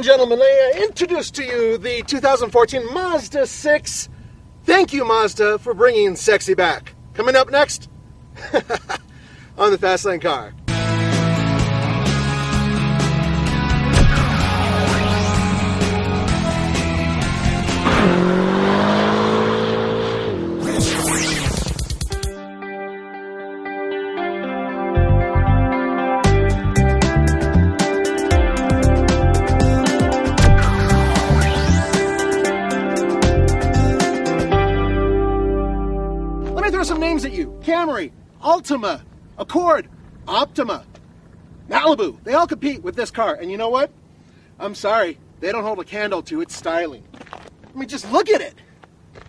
gentlemen, I introduce to you the 2014 Mazda 6. Thank you, Mazda, for bringing sexy back. Coming up next on the Fast Lane Car. Some names at you: Camry, Altima, Accord, Optima, Malibu. They all compete with this car, and you know what? I'm sorry, they don't hold a candle to its styling. I mean, just look at it.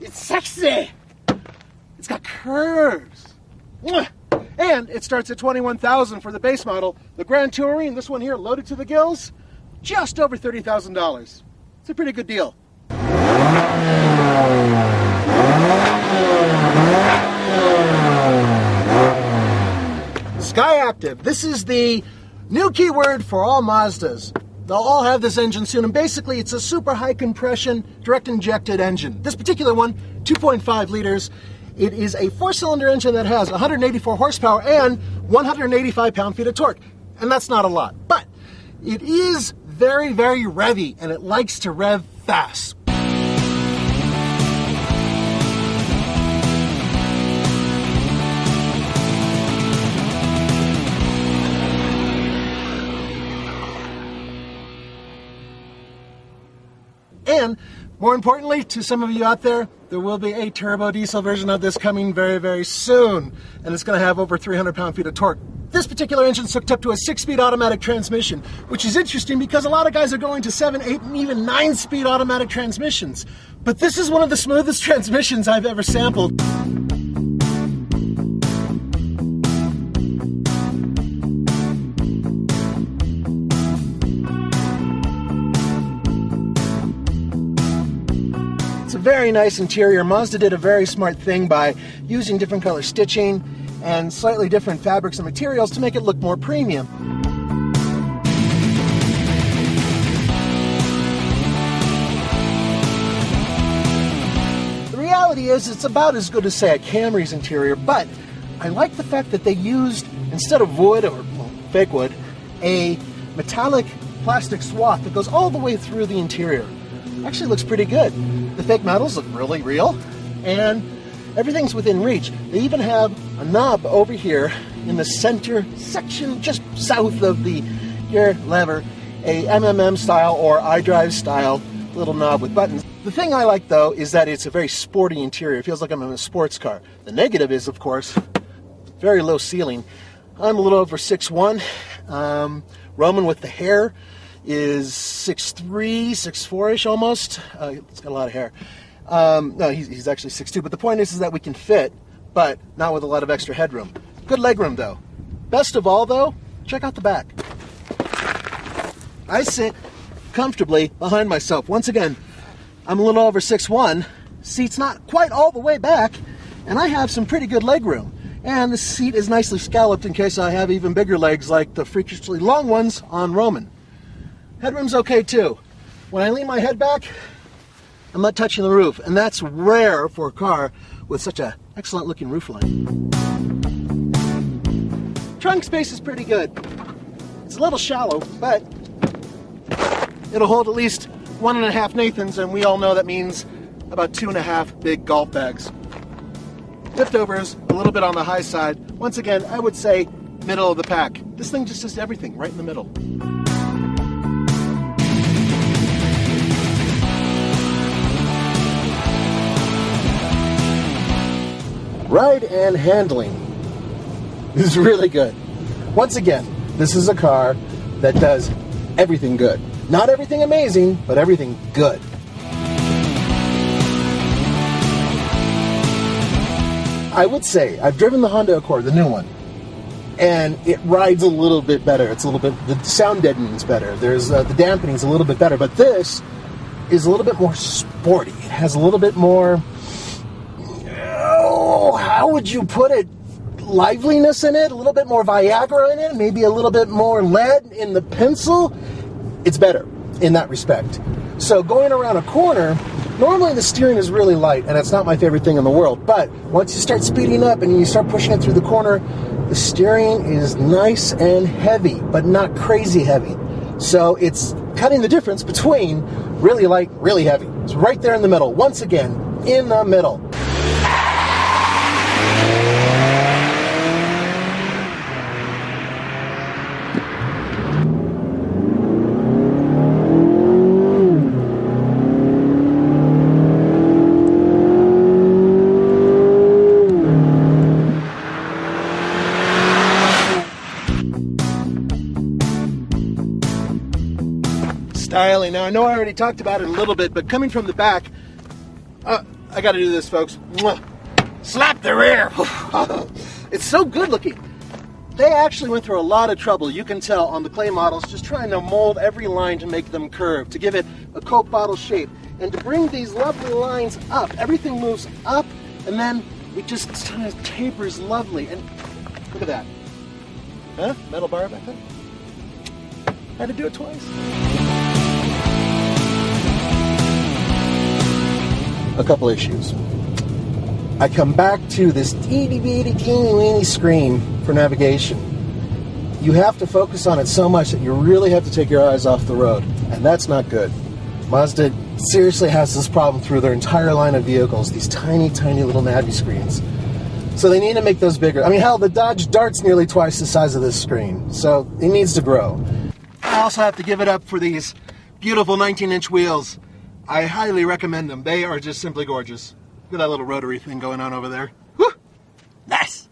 It's sexy. It's got curves. And it starts at $21,000 for the base model. The Grand Touring, this one here, loaded to the gills, just over $30,000. It's a pretty good deal. Skyactiv. This is the new keyword for all Mazdas. They'll all have this engine soon, and basically it's a super high compression direct injected engine. This particular one, 2.5 liters. It is a 4-cylinder engine that has 184 horsepower and 185 pound-feet of torque. And that's not a lot, but it is very, very revvy, and it likes to rev fast. And more importantly, to some of you out there, there will be a turbo diesel version of this coming very, very soon. And it's going to have over 300 pound-feet of torque. This particular engine is hooked up to a 6-speed automatic transmission, which is interesting because a lot of guys are going to 7, 8, and even 9-speed automatic transmissions. But this is one of the smoothest transmissions I've ever sampled. Very nice interior. Mazda did a very smart thing by using different color stitching and slightly different fabrics and materials to make it look more premium. The reality is it's about as good as, say, a Camry's interior, but I like the fact that they used, instead of wood or fake wood, a metallic plastic swath that goes all the way through the interior. Actually looks pretty good. The fake metals look really real, and everything's within reach. They even have a knob over here in the center section, just south of the gear lever, a MMM style or iDrive style little knob with buttons. The thing I like, though, is that it's a very sporty interior. It feels like I'm in a sports car. The negative is, of course, very low ceiling. I'm a little over 6'1". Roman with the hair is 6'3", 6'4"-ish almost. He's got a lot of hair. No, he's actually 6'2", but the point is that we can fit, but not with a lot of extra headroom. Good legroom, though. Best of all, though, check out the back. I sit comfortably behind myself. Once again, I'm a little over 6'1", seat's not quite all the way back, and I have some pretty good legroom. And the seat is nicely scalloped in case I have even bigger legs like the freakishly long ones on Roman. Headroom's okay too. When I lean my head back, I'm not touching the roof, and that's rare for a car with such an excellent looking roofline. Trunk space is pretty good. It's a little shallow, but it'll hold at least 1.5 Nathans, and we all know that means about 2.5 big golf bags. Liftovers, a little bit on the high side. Once again, I would say middle of the pack. This thing just does everything right in the middle. Ride and handling is really good. Once again, this is a car that does everything good. Not everything amazing, but everything good. I would say I've driven the Honda Accord, the new one, and it rides a little bit better. It's a little bit, the sound deadening's better. There's the dampening's a little bit better, but this is a little bit more sporty. It has a little bit more, how would you put it? Liveliness in it, a little bit more Viagra in it, maybe a little bit more lead in the pencil. It's better. in that respect. So going around a corner, normally the steering is really light, and it's not my favorite thing in the world, but once you start speeding up and you start pushing it through the corner, the steering is nice and heavy, but not crazy heavy. So it's cutting the difference between really light, really heavy. It's right there in the middle. Once again, in the middle. Styling. Now I know I already talked about it a little bit, but coming from the back, I got to do this, folks. Slap the rear. It's so good looking. They actually went through a lot of trouble, you can tell, on the clay models, just trying to mold every line to make them curve, to give it a Coke bottle shape, and to bring these lovely lines up. Everything moves up, and then it just kind of tapers lovely. And look at that. Huh? Metal bar back there? Had to do it twice. A couple issues. I come back to this teeny weeny screen for navigation. You have to focus on it so much that you really have to take your eyes off the road, and that's not good. Mazda seriously has this problem through their entire line of vehicles, these tiny little navi screens. So they need to make those bigger. I mean, hell, the Dodge Dart's nearly twice the size of this screen, so it needs to grow. I also have to give it up for these beautiful 19-inch wheels. I highly recommend them. They are just simply gorgeous. Look at that little rotary thing going on over there. Whew! Nice!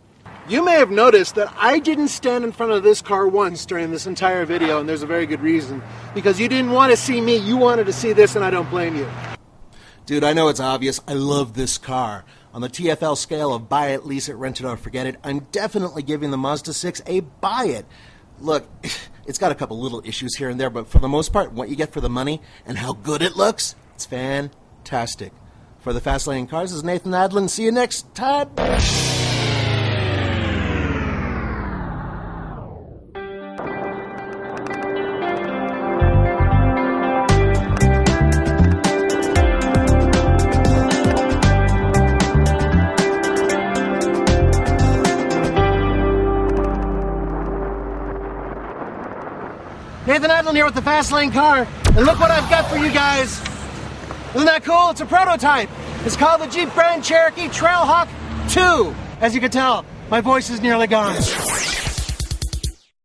You may have noticed that I didn't stand in front of this car once during this entire video, and there's a very good reason. Because you didn't want to see me, you wanted to see this, and I don't blame you. Dude, I know it's obvious. I love this car. On the TFL scale of buy it, lease it, rent it, or forget it, I'm definitely giving the Mazda 6 a buy it. Look, it's got a couple little issues here and there, but for the most part, what you get for the money and how good it looks, it's fantastic. For the Fast Lane Cars, this is Nathan Adlin. See you next time. Nathan Adlin here with the Fast Lane Car, and look what I've got for you guys. Isn't that cool? It's a prototype. It's called the Jeep Grand Cherokee Trailhawk 2. As you can tell, my voice is nearly gone.